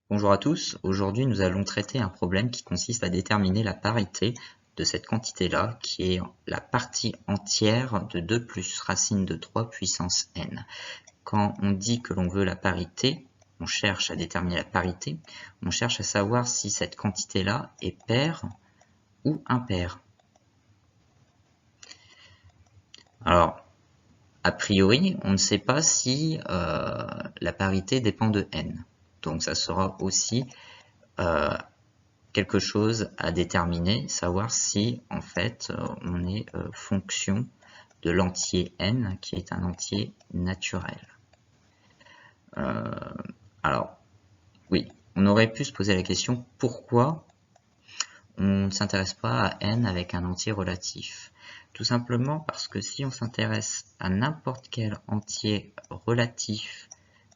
Bonjour à tous, aujourd'hui nous allons traiter un problème qui consiste à déterminer la parité de cette quantité-là, qui est la partie entière de 2 plus racine de 3 puissance n. Quand on dit que l'on veut la parité, on cherche à déterminer la parité, on cherche à savoir si cette quantité-là est paire ou impaire. Alors, a priori, on ne sait pas si la parité dépend de n. Donc ça sera aussi quelque chose à déterminer, savoir si en fait on est fonction de l'entier n qui est un entier naturel. Alors oui, on aurait pu se poser la question pourquoi on ne s'intéresse pas à n avec un entier relatif. Tout simplement parce que si on s'intéresse à n'importe quel entier relatif,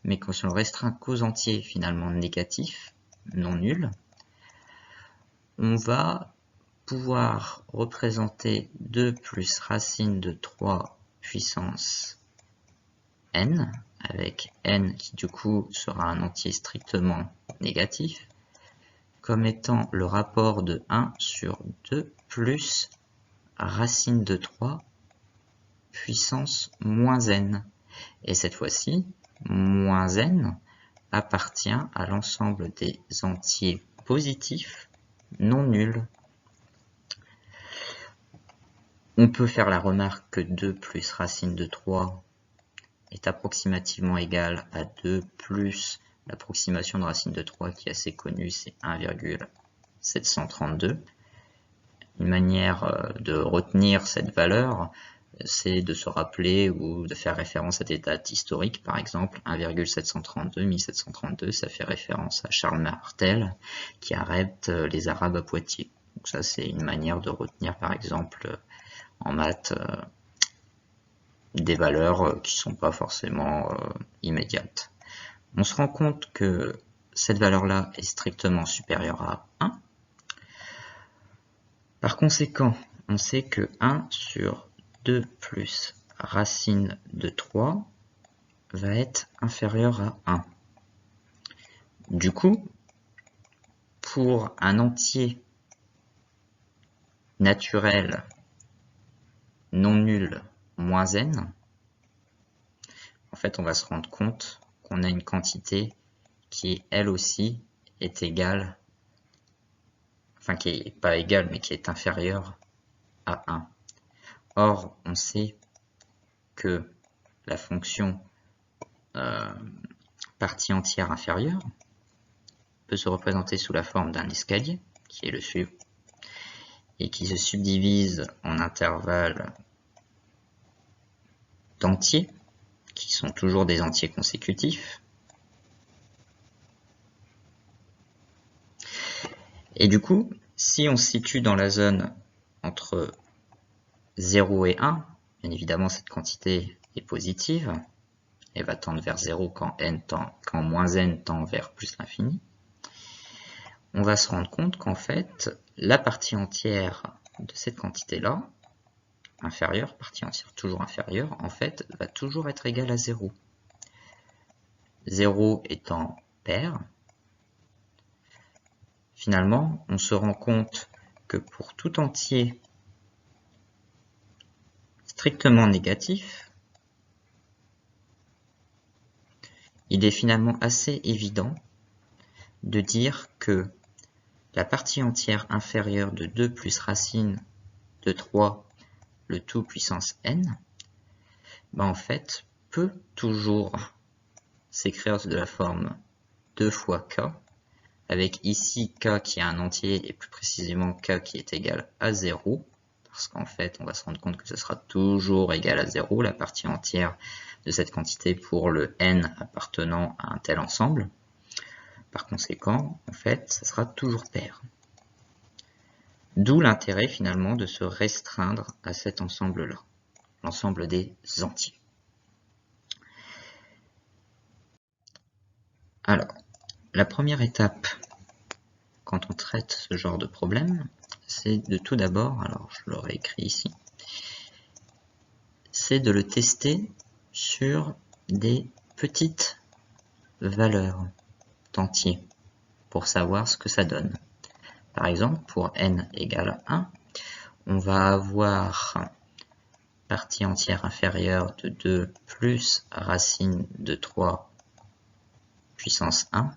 mais qu'on se restreint qu'aux entiers finalement négatifs, non nuls, on va pouvoir représenter 2 plus racine de 3 puissance n, avec n qui du coup sera un entier strictement négatif, comme étant le rapport de 1 sur 2 plus racine de 3 puissance moins n. Et cette fois-ci, moins n appartient à l'ensemble des entiers positifs non nuls. On peut faire la remarque que 2 plus racine de 3 est approximativement égal à 2 plus l'approximation de racine de 3 qui est assez connue, c'est 1,732. Une manière de retenir cette valeur, c'est de se rappeler ou de faire référence à des dates historiques. Par exemple, 1,732, 1732, ça fait référence à Charles Martel qui arrête les Arabes à Poitiers. Donc ça, c'est une manière de retenir, par exemple, en maths, des valeurs qui ne sont pas forcément immédiates. On se rend compte que cette valeur-là est strictement supérieure à 1. Par conséquent, on sait que 1 sur 2 plus racine de 3 va être inférieur à 1. Du coup, pour un entier naturel non nul moins n, en fait, on va se rendre compte qu'on a une quantité qui, elle aussi, est égale, enfin qui n'est pas égale, mais qui est inférieure à 1. Or, on sait que la fonction partie entière inférieure peut se représenter sous la forme d'un escalier, qui est le suivant, et qui se subdivise en intervalles d'entiers, qui sont toujours des entiers consécutifs. Et du coup, si on se situe dans la zone entre 0 et 1, bien évidemment cette quantité est positive, elle va tendre vers 0 quand moins n tend vers plus l'infini. On va se rendre compte qu'en fait, la partie entière de cette quantité-là, inférieure, partie entière toujours inférieure, en fait, va toujours être égale à 0. 0 étant paire, finalement, on se rend compte que pour tout entier strictement négatif, il est finalement assez évident de dire que la partie entière inférieure de 2 plus racine de 3, le tout puissance n, en fait, peut toujours s'écrire de la forme 2 fois k, avec ici k qui est un entier et plus précisément k qui est égal à 0, parce qu'en fait on va se rendre compte que ce sera toujours égal à 0, la partie entière de cette quantité pour le n appartenant à un tel ensemble. Par conséquent, en fait, ça sera toujours paire. D'où l'intérêt finalement de se restreindre à cet ensemble-là, l'ensemble des entiers. Alors, la première étape quand on traite ce genre de problème, c'est de tout d'abord, alors je l'aurais écrit ici, c'est de le tester sur des petites valeurs d'entiers. pour savoir ce que ça donne. Par exemple, pour n égale 1, on va avoir partie entière inférieure de 2 plus racine de 3 puissance 1,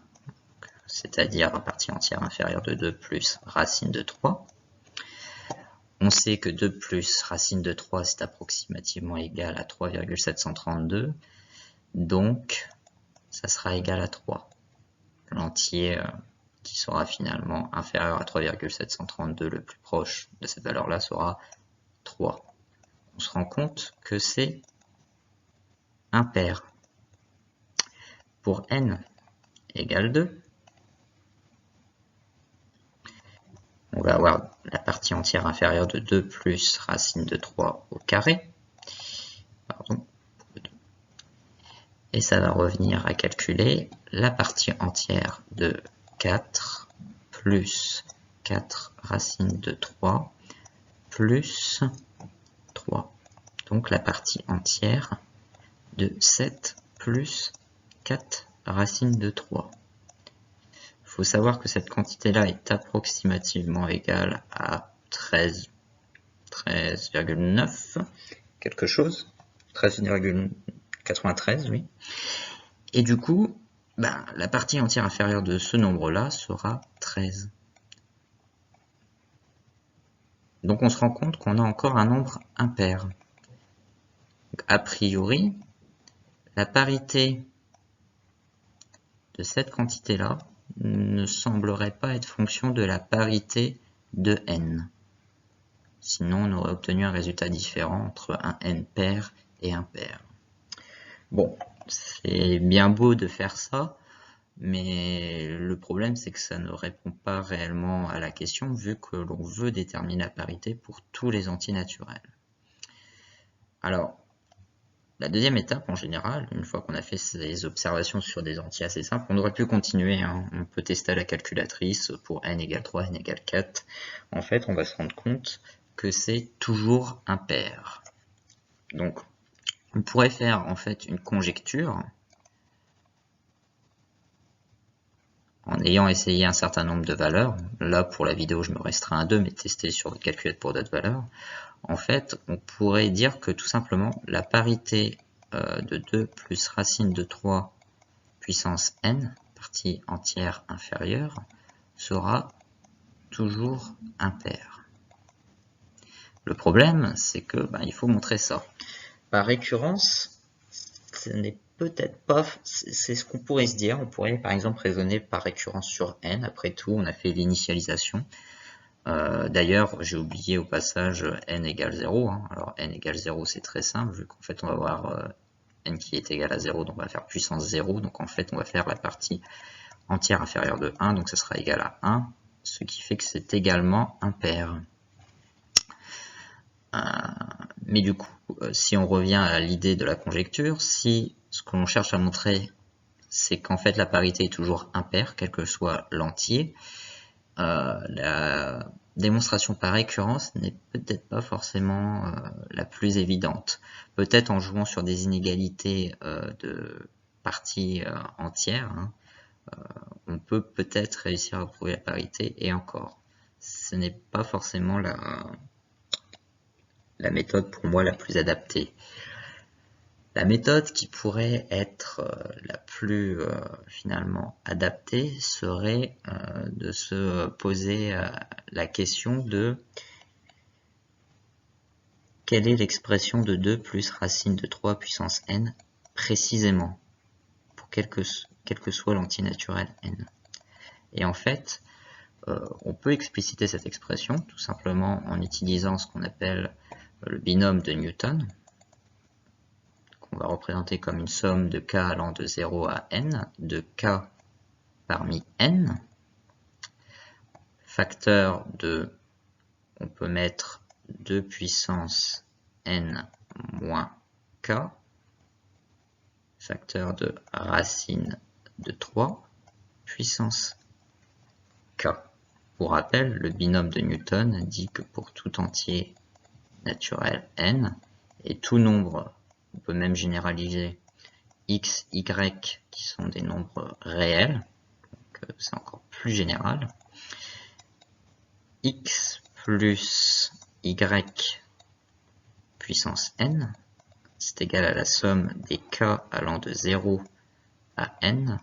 c'est-à-dire partie entière inférieure de 2 plus racine de 3. On sait que 2 plus racine de 3, c'est approximativement égal à 3,732, donc ça sera égal à 3. L'entier qui sera finalement inférieur à 3,732, le plus proche de cette valeur-là sera 3. On se rend compte que c'est impair. Pour n égale 2, on va avoir la partie entière inférieure de 2 plus racine de 3 au carré. Pardon. Et ça va revenir à calculer la partie entière de 4 plus 4 racine de 3 plus 3. Donc la partie entière de 7 plus 4 racine de 3. Il faut savoir que cette quantité-là est approximativement égale à 13,9 quelque chose, 13,93, oui. Et du coup, la partie entière inférieure de ce nombre-là sera 13. Donc on se rend compte qu'on a encore un nombre impair. Donc, a priori, la parité de cette quantité-là ne semblerait pas être fonction de la parité de n. Sinon, on aurait obtenu un résultat différent entre un n pair et impair. Bon, c'est bien beau de faire ça, mais le problème c'est que ça ne répond pas réellement à la question vu que l'on veut déterminer la parité pour tous les entiers naturels. Alors, la deuxième étape en général, une fois qu'on a fait ces observations sur des entiers assez simples, on aurait pu continuer, hein. On peut tester à la calculatrice pour n égale 3, n égale 4. En fait, on va se rendre compte que c'est toujours impair. Donc, on pourrait faire en fait une conjecture en ayant essayé un certain nombre de valeurs. Là, pour la vidéo, je me restreins à 2, mais tester sur votre calculette pour d'autres valeurs. En fait, on pourrait dire que tout simplement, la parité de 2 plus racine de 3 puissance n, partie entière inférieure, sera toujours impair. Le problème, c'est que il faut montrer ça. Par récurrence, ce n'est peut-être pas, c'est ce qu'on pourrait se dire. On pourrait par exemple raisonner par récurrence sur n. Après tout, on a fait l'initialisation. D'ailleurs, j'ai oublié au passage n égale 0. Hein. Alors n égale 0, c'est très simple, vu qu'en fait on va avoir n qui est égal à 0, donc on va faire puissance 0. Donc en fait, on va faire la partie entière inférieure de 1, donc ça sera égal à 1, ce qui fait que c'est également impair. Mais du coup, si on revient à l'idée de la conjecture, si ce que l'on cherche à montrer, c'est qu'en fait la parité est toujours impaire, quel que soit l'entier, la démonstration par récurrence n'est peut-être pas forcément la plus évidente. Peut-être en jouant sur des inégalités de parties entières, hein, on peut peut-être réussir à prouver la parité, et encore, ce n'est pas forcément la méthode pour moi la plus adaptée. La méthode qui pourrait être la plus finalement adaptée serait de se poser la question de quelle est l'expression de 2 plus racine de 3 puissance n précisément pour quel que soit l'entier naturel n. Et en fait, on peut expliciter cette expression tout simplement en utilisant ce qu'on appelle le binôme de Newton, qu'on va représenter comme une somme de k allant de 0 à n, de k parmi n, facteur de, on peut mettre 2 puissance n moins k, facteur de racine de 3 puissance k. Pour rappel, le binôme de Newton dit que pour tout entier naturel n, et tout nombre, on peut même généraliser x, y, qui sont des nombres réels, donc c'est encore plus général. X plus Y puissance n, c'est égal à la somme des k allant de 0 à n,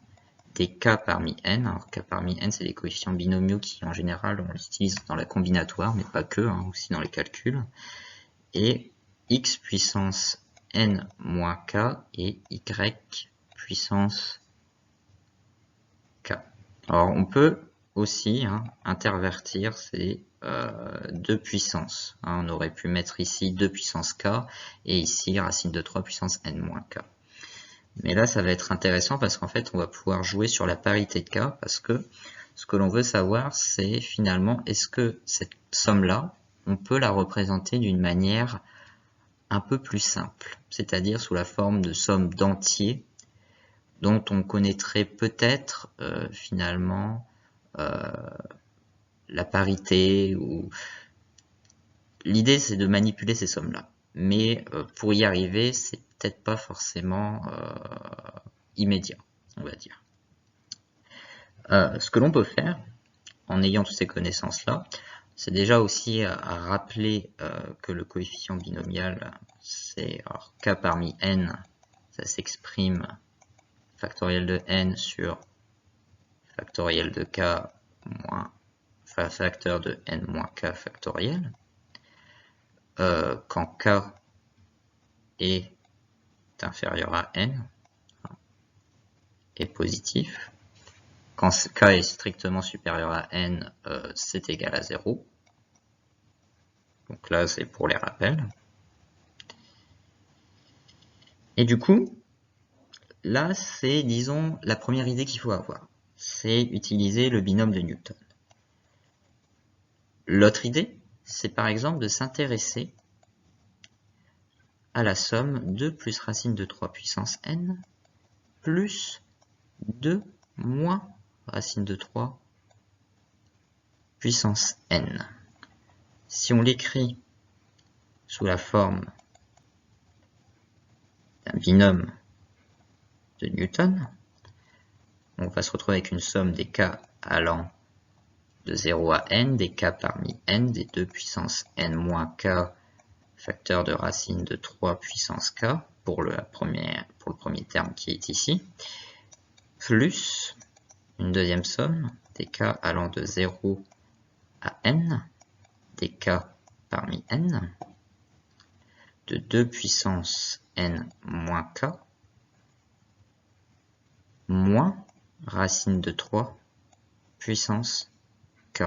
des k parmi n. Alors k parmi n, c'est les coefficients binomiaux qui, en général, on l'utilise dans la combinatoire, mais pas que, aussi dans les calculs. Et x puissance n moins k et y puissance k. Alors, on peut aussi intervertir ces deux puissances. On aurait pu mettre ici 2 puissance k et ici racine de 3 puissance n moins k. Mais là, ça va être intéressant parce qu'en fait, on va pouvoir jouer sur la parité de k, parce que ce que l'on veut savoir, c'est finalement, est-ce que cette somme-là, on peut la représenter d'une manière un peu plus simple, c'est-à-dire sous la forme de somme d'entiers, dont on connaîtrait peut-être finalement la parité. Ou l'idée, c'est de manipuler ces sommes-là. Mais pour y arriver, c'est peut-être pas forcément immédiat, on va dire. Ce que l'on peut faire, en ayant toutes ces connaissances-là, c'est déjà aussi à rappeler que le coefficient binomial, c'est k parmi n, ça s'exprime factoriel de n sur factoriel de k moins facteur de n moins k factoriel. Quand k est inférieur à n, est positif. Quand k est strictement supérieur à n, c'est égal à 0. Donc là, c'est pour les rappels. Et du coup, là, c'est, disons, la première idée qu'il faut avoir. C'est utiliser le binôme de Newton. L'autre idée, c'est par exemple de s'intéresser à la somme 2 plus racine de 3 puissance n plus 2 moins racine de 3 puissance n. Si on l'écrit sous la forme d'un binôme de Newton, on va se retrouver avec une somme des k allant de 0 à n, des k parmi n, des 2 puissance n moins k facteur de racine de 3 puissance k pour le premier terme qui est ici, plus une deuxième somme des k allant de 0 à n, des k parmi n, de 2 puissance n moins k, moins racine de 3 puissance k.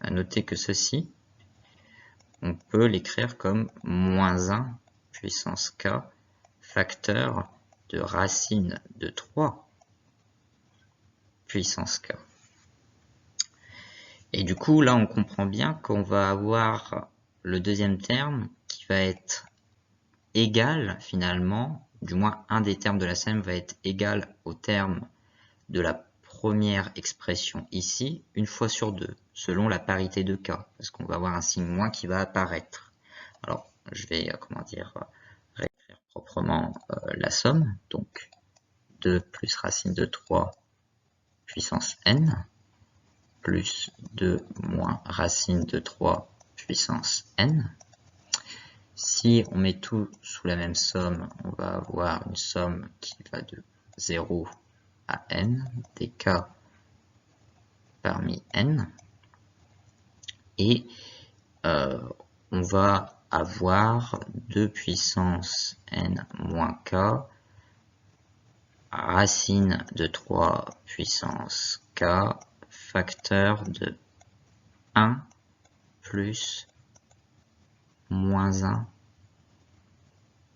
À noter que ceci, on peut l'écrire comme moins 1 puissance k facteur de racine de 3 puissance k. Et du coup, là, on comprend bien qu'on va avoir le deuxième terme qui va être égal, finalement, du moins un des termes de la somme va être égal au terme de la première expression ici, une fois sur deux, selon la parité de k, parce qu'on va avoir un signe moins qui va apparaître. Alors, je vais, réécrire proprement la somme, donc 2 plus racine de 3 puissance n, plus 2 moins racine de 3 puissance n. Si on met tout sous la même somme, on va avoir une somme qui va de 0 à n, des k parmi n. Et on va avoir 2 puissance n moins k, racine de 3 puissance k, facteur de 1 plus moins 1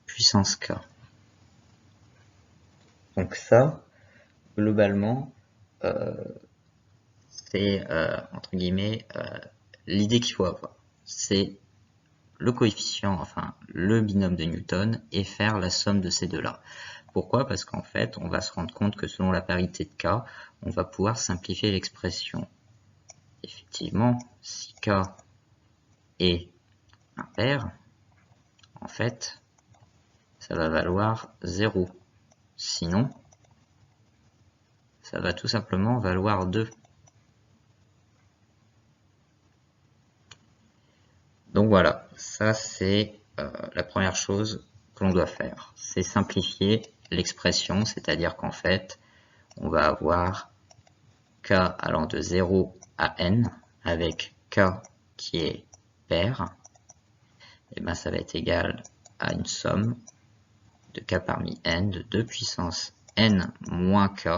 puissance k. Donc ça, globalement, c'est entre guillemets l'idée qu'il faut avoir. C'est le coefficient, enfin le binôme de Newton, et faire la somme de ces deux-là. Pourquoi? Parce qu'en fait, on va se rendre compte que selon la parité de k, on va pouvoir simplifier l'expression. Effectivement, si k est impair, en fait, ça va valoir 0. Sinon, ça va tout simplement valoir 2. Donc voilà, ça c'est la première chose que l'on doit faire. C'est simplifier l'expression, c'est-à-dire qu'en fait, on va avoir k allant de 0 à n, avec k qui est pair, et ben ça va être égal à une somme de k parmi n de 2 puissance n moins k,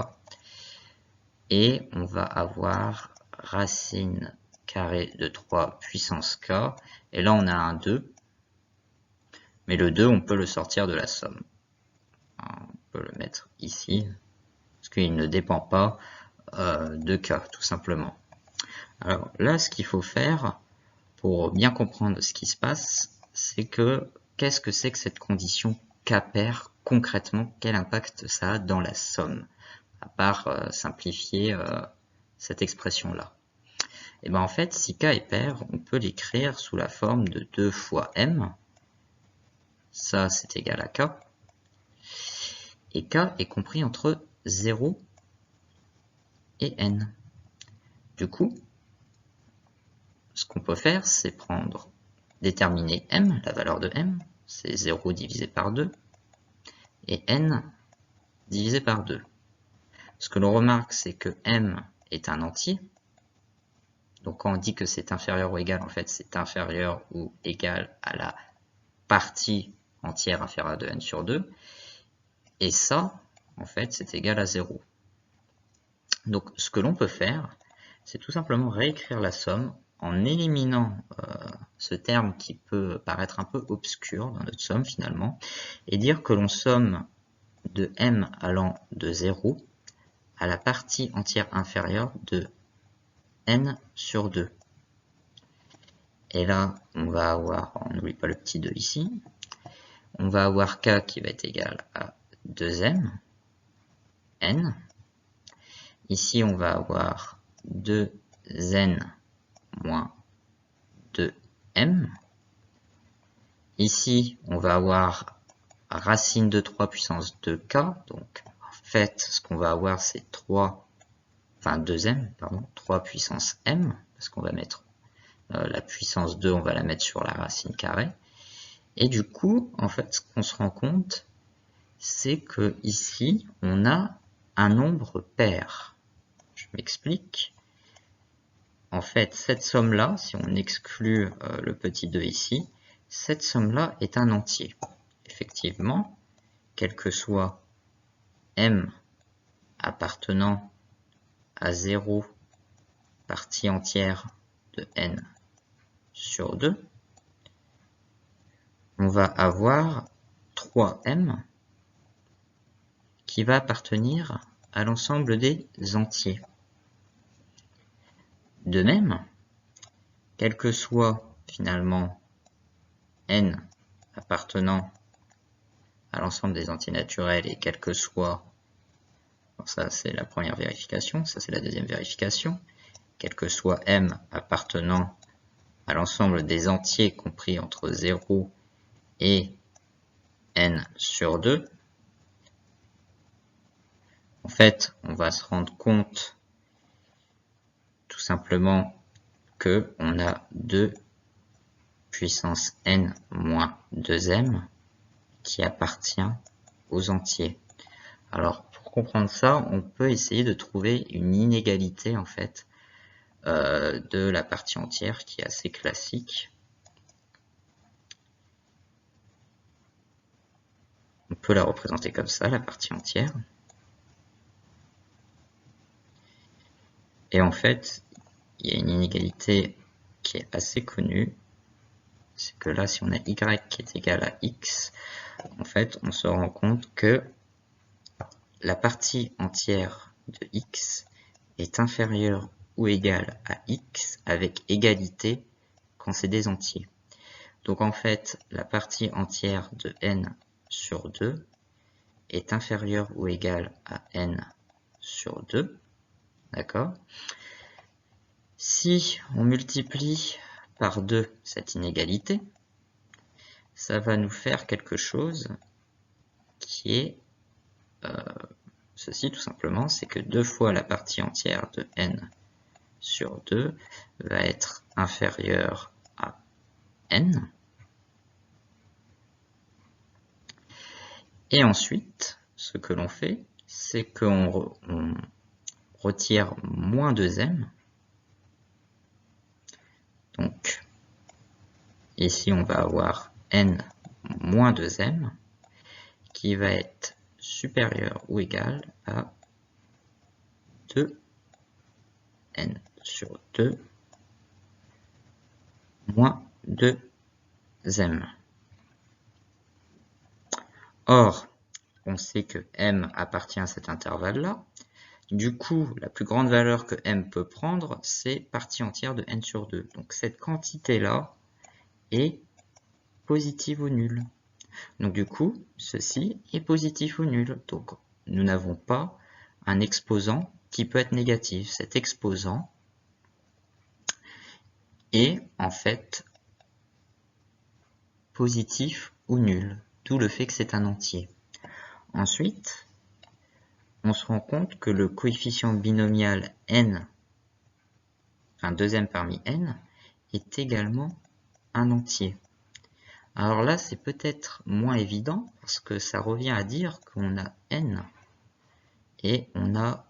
et on va avoir racine carrée de 3 puissance k, et là on a un 2, mais le 2 on peut le sortir de la somme. On peut le mettre ici, parce qu'il ne dépend pas de k, tout simplement. Alors là, ce qu'il faut faire, pour bien comprendre ce qui se passe, c'est que, qu'est-ce que c'est que cette condition k pair, concrètement, quel impact ça a dans la somme, à part simplifier cette expression-là. Et bien en fait, si k est pair, on peut l'écrire sous la forme de 2 fois m, ça c'est égal à k, et k est compris entre 0 et n. Du coup, ce qu'on peut faire, c'est déterminer m, la valeur de m, c'est 0 divisé par 2, et n divisé par 2. Ce que l'on remarque, c'est que m est un entier. Donc quand on dit que c'est inférieur ou égal, en fait c'est inférieur ou égal à la partie entière inférieure de n sur 2. Et ça, en fait, c'est égal à 0. Donc ce que l'on peut faire, c'est tout simplement réécrire la somme en éliminant ce terme qui peut paraître un peu obscur dans notre somme finalement, et dire que l'on somme de m allant de 0 à la partie entière inférieure de n sur 2. Et là, on va avoir, on n'oublie pas le petit 2 ici, on va avoir k qui va être égal à 2m, n. Ici, on va avoir 2n moins 2m. Ici, on va avoir racine de 3 puissance 2k. Donc, en fait, ce qu'on va avoir, c'est 2m, pardon, 3 puissance m, parce qu'on va mettre la puissance 2, on va la mettre sur la racine carrée. Et du coup, en fait, ce qu'on se rend compte, c'est que ici, on a un nombre pair. Je m'explique. En fait, cette somme-là, si on exclut le petit 2 ici, cette somme-là est un entier. Effectivement, quel que soit m appartenant à 0 partie entière de n sur 2, on va avoir 3m qui va appartenir à l'ensemble des entiers. De même, quel que soit finalement n appartenant à l'ensemble des entiers naturels et quel que soit, ça c'est la première vérification, ça c'est la deuxième vérification, quel que soit m appartenant à l'ensemble des entiers compris entre 0 et n sur 2, en fait, on va se rendre compte tout simplement que on a 2 puissance n moins 2m qui appartient aux entiers. Alors, pour comprendre ça, on peut essayer de trouver une inégalité en fait de la partie entière qui est assez classique. On peut la représenter comme ça, la partie entière. Et en fait, il y a une inégalité qui est assez connue. C'est que là, si on a y qui est égal à x, en fait, on se rend compte que la partie entière de x est inférieure ou égale à x avec égalité quand c'est des entiers. Donc en fait, la partie entière de n sur 2 est inférieure ou égale à n sur 2. D'accord? Si on multiplie par 2 cette inégalité, ça va nous faire quelque chose qui est ceci tout simplement, c'est que 2 fois la partie entière de n sur 2 va être inférieure à n. Et ensuite, ce que l'on fait, c'est qu'on retire moins 2m. Donc, ici, on va avoir n moins 2m qui va être supérieur ou égal à 2n sur 2 moins 2m. Or, on sait que m appartient à cet intervalle-là. Du coup, la plus grande valeur que m peut prendre, c'est partie entière de n sur 2. Donc cette quantité-là est positive ou nulle. Donc du coup, ceci est positif ou nul. Donc nous n'avons pas un exposant qui peut être négatif. Cet exposant est en fait positif ou nul, d'où le fait que c'est un entier. Ensuite, on se rend compte que le coefficient binomial n, un deuxième parmi n, est également un entier. Alors là, c'est peut-être moins évident parce que ça revient à dire qu'on a n et on a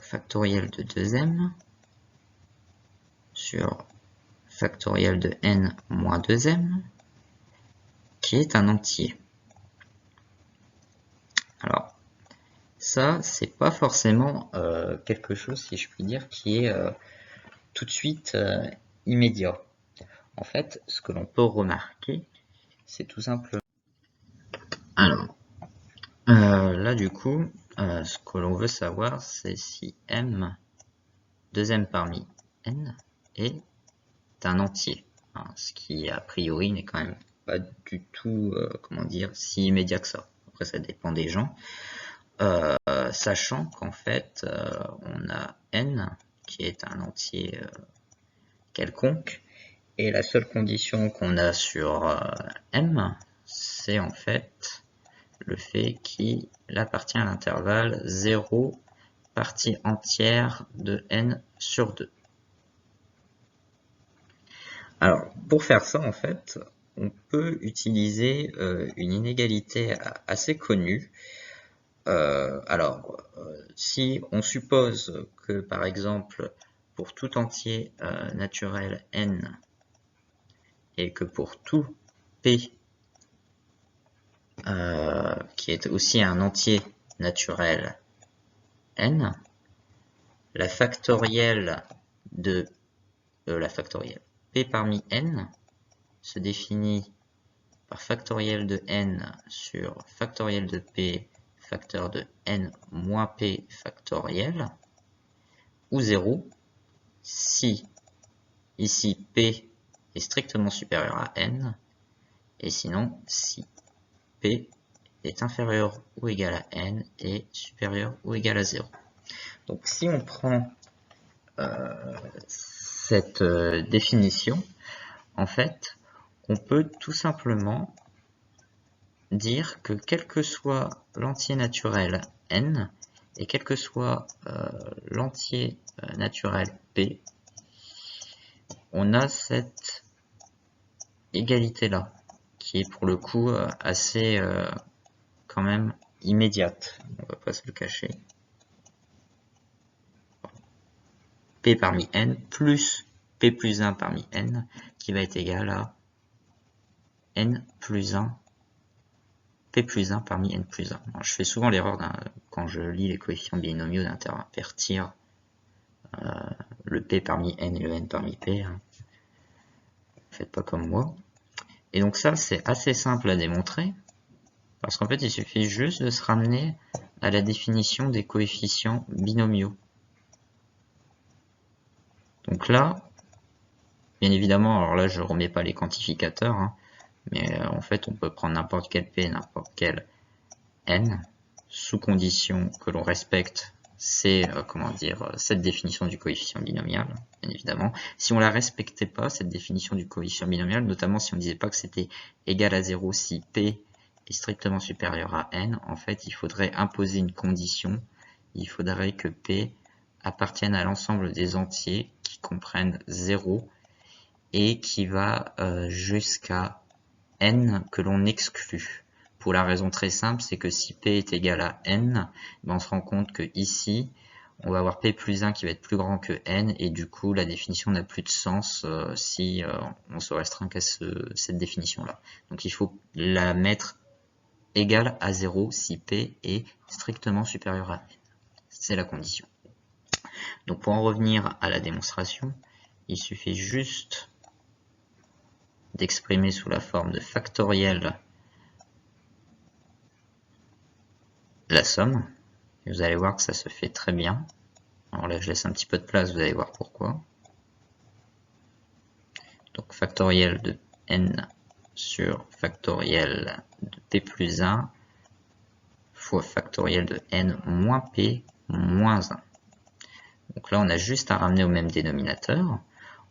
factoriel de 2m sur factoriel de n moins 2m qui est un entier. Alors, ça, c'est pas forcément quelque chose, si je puis dire, qui est tout de suite immédiat. En fait, ce que l'on peut remarquer, c'est tout simplement... Alors, là, du coup, ce que l'on veut savoir, c'est si m, deuxième parmi n, est un entier. Hein, ce qui, a priori, n'est quand même pas du tout, comment dire, si immédiat que ça. Après, ça dépend des gens. Sachant qu'en fait, on a n qui est un entier quelconque, et la seule condition qu'on a sur m, c'est en fait le fait qu'il appartient à l'intervalle 0 partie entière de n sur 2. Alors, pour faire ça, en fait, on peut utiliser une inégalité assez connue. Si on suppose que, par exemple, pour tout entier naturel n, et que pour tout p, qui est aussi un entier naturel n, la factorielle de p parmi n se définit par factoriel de n sur factoriel de p facteur de n moins p factoriel, ou 0, si ici p est strictement supérieur à n, et sinon si p est inférieur ou égal à n et supérieur ou égal à 0. Donc si on prend cette définition, en fait, on peut tout simplement dire que quel que soit l'entier naturel n, et quel que soit l'entier naturel p, on a cette égalité-là, qui est pour le coup assez quand même immédiate. On va pas se le cacher. P parmi n plus P plus 1 parmi n, qui va être égal à n plus 1, P plus 1 parmi n plus 1. Alors, je fais souvent l'erreur quand je lis les coefficients binomiaux d'intervertir le P parmi n et le n parmi P. Hein. Faites pas comme moi. Et donc ça, c'est assez simple à démontrer, parce qu'en fait, il suffit juste de se ramener à la définition des coefficients binomiaux. Donc là, bien évidemment, alors là, je ne remets pas les quantificateurs, hein, mais en fait, on peut prendre n'importe quel P, n'importe quel N, sous condition que l'on respecte cette définition du coefficient binomial, bien évidemment. Si on la respectait pas, cette définition du coefficient binomial, notamment si on disait pas que c'était égal à 0 si P est strictement supérieur à N, en fait, il faudrait imposer une condition. Il faudrait que P appartienne à l'ensemble des entiers qui comprennent 0 et qui va jusqu'à n que l'on exclut. Pour la raison très simple, c'est que si p est égal à n, ben on se rend compte que ici, on va avoir p plus 1 qui va être plus grand que n, et du coup la définition n'a plus de sens si on se restreint qu'à cette définition-là. Donc il faut la mettre égale à 0 si p est strictement supérieur à n. C'est la condition. Donc pour en revenir à la démonstration, il suffit juste d'exprimer sous la forme de factoriel la somme. Et vous allez voir que ça se fait très bien. Alors là, je laisse un petit peu de place, vous allez voir pourquoi. Donc factoriel de n sur factoriel de p plus 1 fois factoriel de n moins p moins 1. Donc là, on a juste à ramener au même dénominateur.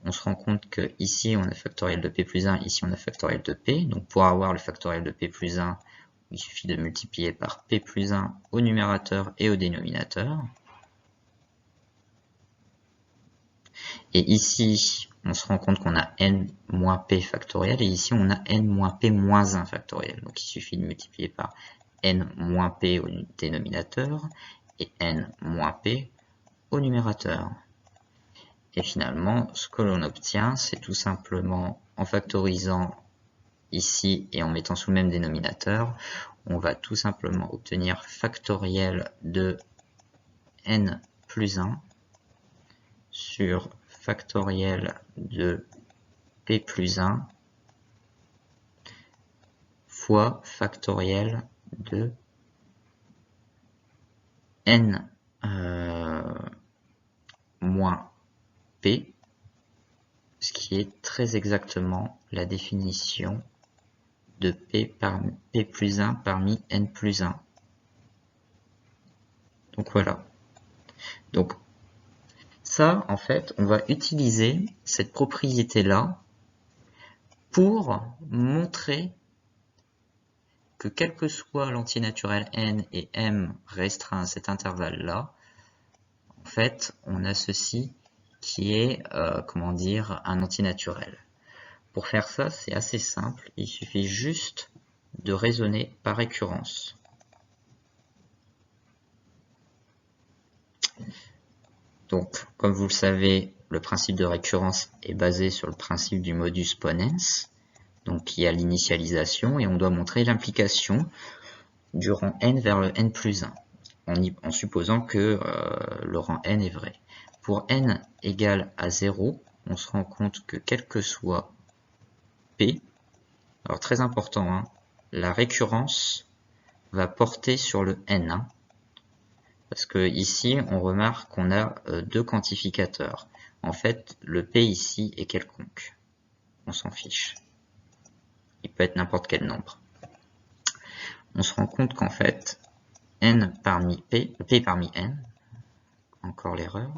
On se rend compte que ici, on a factoriel de p plus 1, ici, on a factoriel de p. Donc pour avoir le factoriel de p plus 1, il suffit de multiplier par p plus 1 au numérateur et au dénominateur. Et ici, on se rend compte qu'on a n moins p factoriel, et ici, on a n moins p moins 1 factoriel. Donc il suffit de multiplier par n moins p au dénominateur et n moins p au numérateur. Et finalement, ce que l'on obtient, c'est tout simplement, en factorisant ici et en mettant sous le même dénominateur, on va tout simplement obtenir factoriel de n plus 1 sur factoriel de p plus 1 fois factoriel de n moins p, ce qui est très exactement la définition de p plus 1 parmi n plus 1. Donc voilà. Donc ça, en fait, on va utiliser cette propriété-là pour montrer que quel que soit l'entier naturel n et m restreint à cet intervalle-là, en fait, on a ceci qui est, comment dire, un entier naturel. Pour faire ça, c'est assez simple, il suffit juste de raisonner par récurrence. Donc, comme vous le savez, le principe de récurrence est basé sur le principe du modus ponens, donc il y a l'initialisation, et on doit montrer l'implication du rang n vers le n plus 1, en supposant que le rang n est vrai. Pour n égale à 0, on se rend compte que quel que soit p, alors très important, hein, la récurrence va porter sur le n, hein, parce que ici on remarque qu'on a deux quantificateurs. En fait, le p ici est quelconque, on s'en fiche. Il peut être n'importe quel nombre. On se rend compte qu'en fait, n parmi p parmi n, encore l'erreur,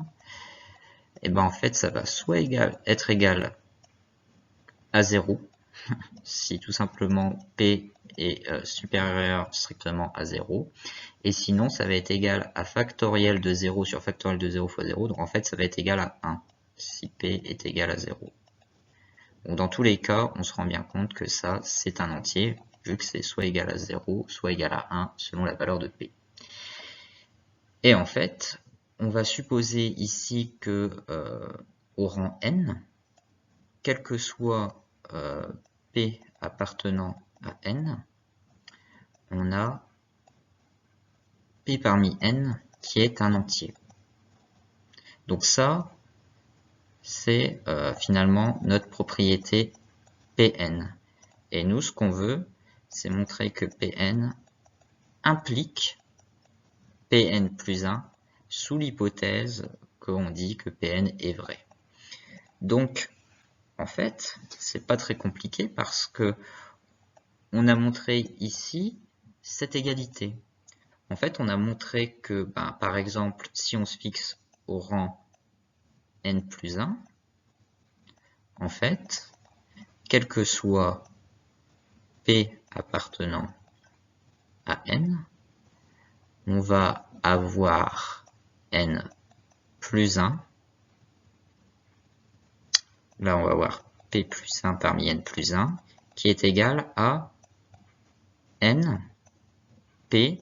et ben en fait ça va soit être égal à 0, si tout simplement p est supérieur strictement à 0, et sinon ça va être égal à factoriel de 0 sur factoriel de 0 fois 0, donc en fait ça va être égal à 1, si p est égal à 0. Donc dans tous les cas, on se rend bien compte que ça, c'est un entier, vu que c'est soit égal à 0, soit égal à 1, selon la valeur de p. Et en fait, on va supposer ici que au rang n, quel que soit p appartenant à n, on a p parmi n qui est un entier. Donc ça, c'est finalement notre propriété Pn. Et nous, ce qu'on veut, c'est montrer que Pn implique Pn plus 1 sous l'hypothèse qu'on dit que Pn est vrai. Donc, en fait, c'est pas très compliqué parce que on a montré ici cette égalité. En fait, on a montré que, par exemple, si on se fixe au rang n plus 1, en fait, quel que soit p appartenant à n, on va avoir n plus 1. Là, on va avoir P plus 1 parmi N plus 1, qui est égal à N P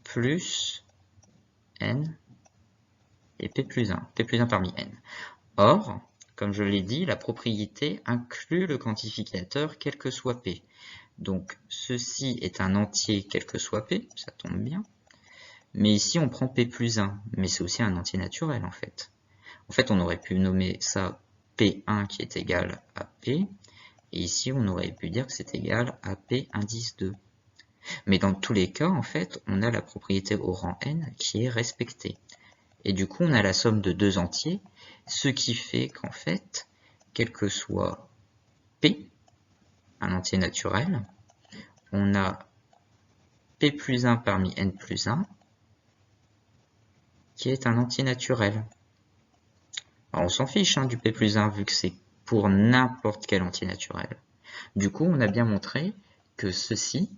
plus N et P plus 1, P plus 1 parmi N. Or, comme je l'ai dit, la propriété inclut le quantificateur quel que soit P. Donc, ceci est un entier quel que soit P, ça tombe bien. Mais ici, on prend P plus 1, mais c'est aussi un entier naturel en fait. En fait, on aurait pu nommer ça P1 qui est égal à P, et ici, on aurait pu dire que c'est égal à P indice 2. Mais dans tous les cas, en fait, on a la propriété au rang n qui est respectée. Et du coup, on a la somme de deux entiers, ce qui fait qu'en fait, quel que soit P, un entier naturel, on a P plus 1 parmi N plus 1, qui est un entier naturel. Alors, on s'en fiche du P plus 1, vu que c'est pour n'importe quel entier naturel. Du coup, on a bien montré que ceci,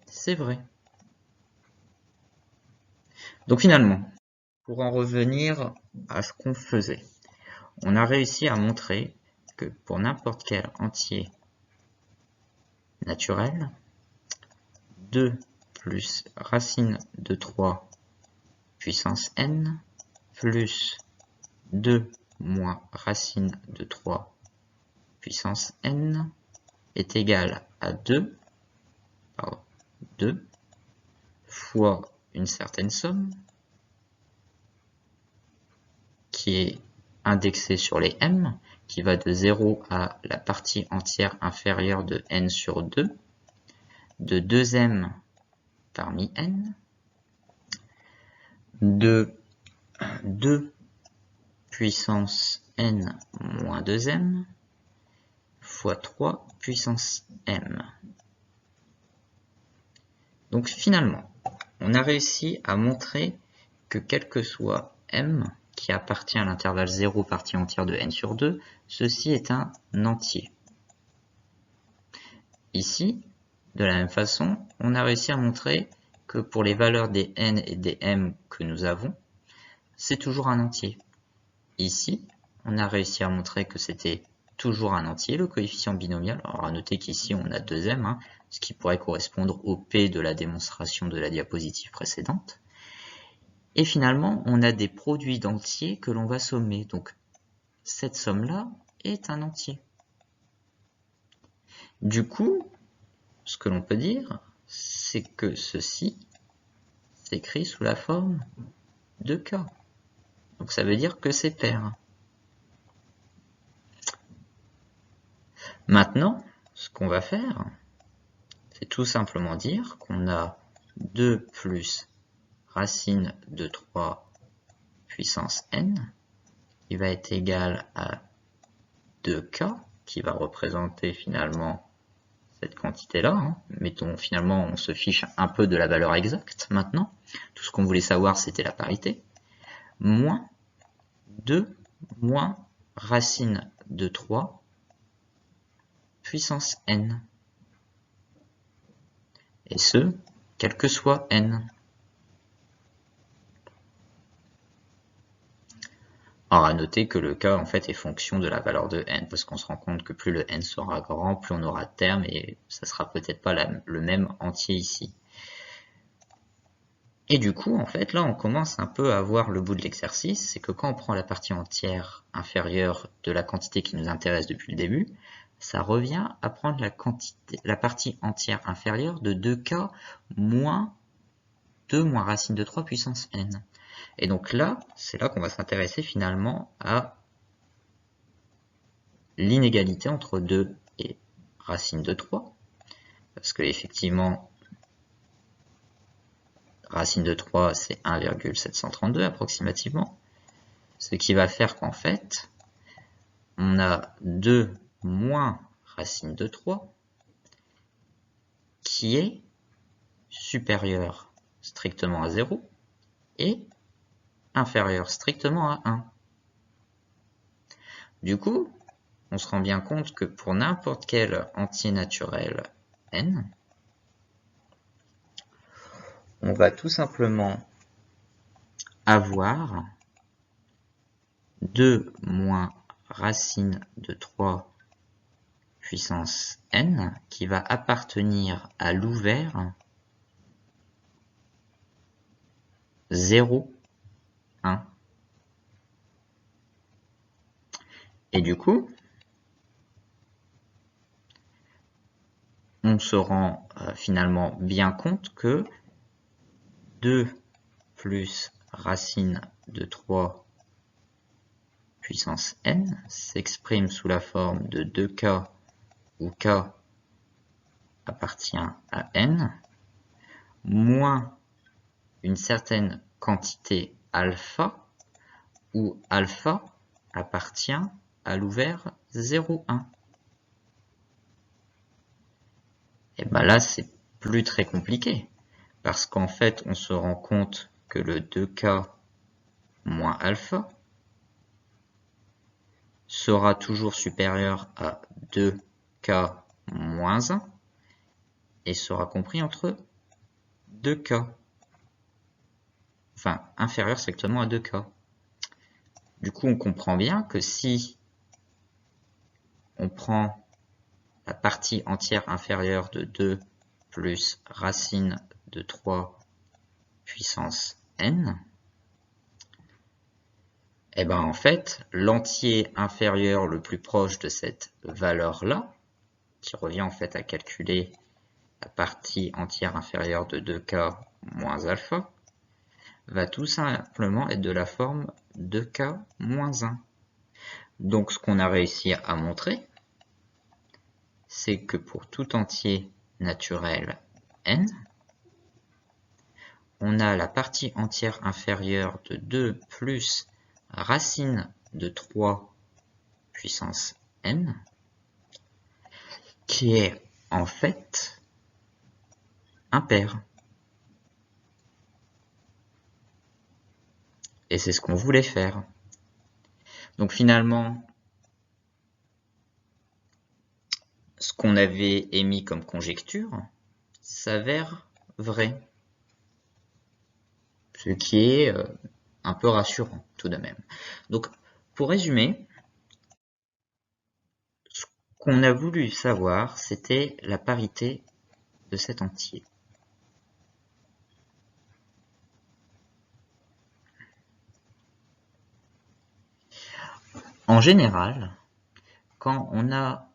c'est vrai. Donc finalement, pour en revenir à ce qu'on faisait, on a réussi à montrer que pour n'importe quel entier naturel, 2 plus racine de 3 puissance n plus 2 moins racine de 3 puissance n est égal à 2 fois une certaine somme qui est indexée sur les m, qui va de 0 à la partie entière inférieure de n sur 2, de 2m parmi n, de 2 puissance n moins 2m, fois 3 puissance m. Donc finalement, on a réussi à montrer que quel que soit m, qui appartient à l'intervalle 0 partie entière de n sur 2, ceci est un entier. Ici, de la même façon, on a réussi à montrer que pour les valeurs des n et des m que nous avons, c'est toujours un entier. Ici, on a réussi à montrer que c'était toujours un entier, le coefficient binomial. Alors à noter qu'ici on a 2m, ce qui pourrait correspondre au P de la démonstration de la diapositive précédente. Et finalement, on a des produits d'entiers que l'on va sommer. Donc cette somme-là est un entier. Du coup, ce que l'on peut dire, c'est que ceci s'écrit sous la forme de K. Donc ça veut dire que c'est pair. Maintenant, ce qu'on va faire, c'est tout simplement dire qu'on a 2 plus racine de 3 puissance n, qui va être égal à 2k, qui va représenter finalement cette quantité-là. Mettons, finalement, on se fiche un peu de la valeur exacte maintenant. Tout ce qu'on voulait savoir, c'était la parité. Moins 2 moins racine de 3 puissance n. Et ce, quel que soit n. Alors à noter que le k en fait est fonction de la valeur de n, parce qu'on se rend compte que plus le n sera grand, plus on aura de termes, et ça sera peut-être pas le même entier ici. Et du coup, en fait, là on commence un peu à voir le bout de l'exercice, c'est que quand on prend la partie entière inférieure de la quantité qui nous intéresse depuis le début, ça revient à prendre la partie entière inférieure de 2k moins 2 moins racine de 3 puissance n. Et donc là, c'est là qu'on va s'intéresser finalement à l'inégalité entre 2 et racine de 3. Parce que effectivement, racine de 3, c'est 1,732 approximativement. Ce qui va faire qu'en fait, on a 2 moins racine de 3 qui est supérieur strictement à 0 et inférieur strictement à 1. Du coup, on se rend bien compte que pour n'importe quel entier naturel n, on va tout simplement avoir 2 moins racine de 3 puissance n qui va appartenir à l'ouvert 0, 1. Et du coup, on se rend finalement bien compte que 2 plus racine de 3 puissance n s'exprime sous la forme de 2k où k appartient à n, moins une certaine quantité alpha, où alpha appartient à l'ouvert 0, 1. Et bien là, c'est plus très compliqué, parce qu'en fait, on se rend compte que le 2k moins alpha sera toujours supérieur à 2k moins 1 et sera compris entre 2k. Enfin, inférieur strictement à 2k. Du coup, on comprend bien que si on prend la partie entière inférieure de 2 plus racine de 3 puissance n, et ben en fait, l'entier inférieur le plus proche de cette valeur-là, qui revient en fait à calculer la partie entière inférieure de 2k moins alpha, va tout simplement être de la forme 2k moins 1. Donc ce qu'on a réussi à montrer, c'est que pour tout entier naturel n, on a la partie entière inférieure de 2 plus racine de 3 puissance n, qui est en fait impair. Et c'est ce qu'on voulait faire. Donc finalement, ce qu'on avait émis comme conjecture s'avère vrai. Ce qui est un peu rassurant tout de même. Donc pour résumer, ce qu'on a voulu savoir, c'était la parité de cet entier. En général, quand on a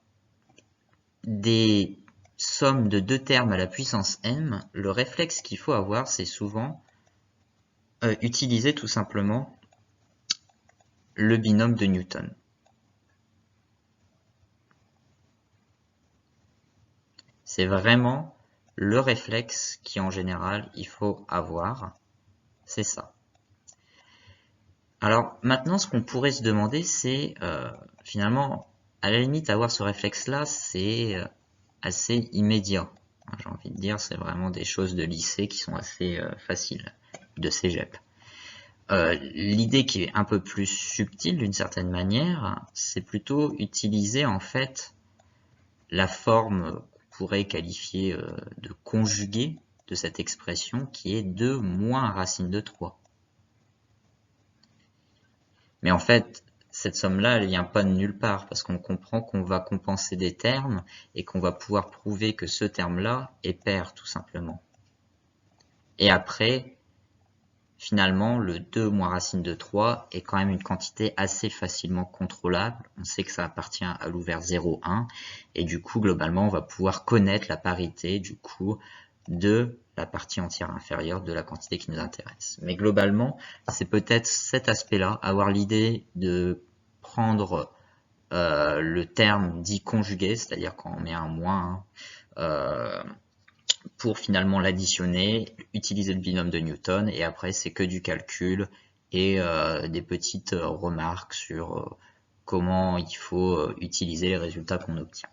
des sommes de deux termes à la puissance m, le réflexe qu'il faut avoir, c'est souvent utiliser tout simplement le binôme de Newton. C'est vraiment le réflexe qui, en général, il faut avoir. C'est ça. Alors maintenant, ce qu'on pourrait se demander, c'est finalement, à la limite, avoir ce réflexe-là, c'est assez immédiat. J'ai envie de dire, c'est vraiment des choses de lycée qui sont assez faciles, de cégep. L'idée qui est un peu plus subtile d'une certaine manière, c'est plutôt utiliser en fait la forme qu'on pourrait qualifier de conjuguée de cette expression qui est 2 moins racine de 3. Mais en fait, cette somme-là, elle vient pas de nulle part, parce qu'on comprend qu'on va compenser des termes et qu'on va pouvoir prouver que ce terme-là est pair, tout simplement. Et après, finalement, le 2 moins racine de 3 est quand même une quantité assez facilement contrôlable. On sait que ça appartient à l'ouvert 0, 1, et du coup, globalement, on va pouvoir connaître la parité, du coup, de la partie entière inférieure de la quantité qui nous intéresse. Mais globalement, c'est peut-être cet aspect-là, avoir l'idée de prendre le terme dit conjugué, c'est-à-dire quand on met un moins, pour finalement l'additionner, utiliser le binôme de Newton, et après c'est que du calcul et des petites remarques sur comment il faut utiliser les résultats qu'on obtient.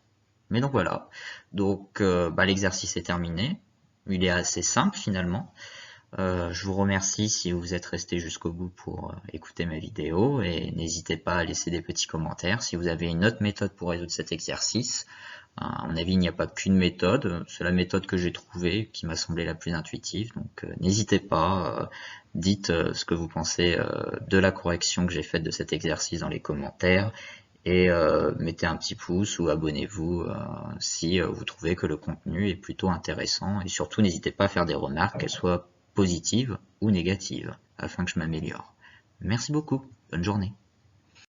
Mais donc voilà, donc l'exercice est terminé. Il est assez simple finalement. Je vous remercie si vous êtes resté jusqu'au bout pour écouter ma vidéo et n'hésitez pas à laisser des petits commentaires si vous avez une autre méthode pour résoudre cet exercice. À mon avis, il n'y a pas qu'une méthode, c'est la méthode que j'ai trouvée qui m'a semblé la plus intuitive, donc n'hésitez pas, dites ce que vous pensez de la correction que j'ai faite de cet exercice dans les commentaires Et mettez un petit pouce ou abonnez-vous si vous trouvez que le contenu est plutôt intéressant. Et surtout, n'hésitez pas à faire des remarques, qu'elles soient positives ou négatives, afin que je m'améliore. Merci beaucoup, bonne journée.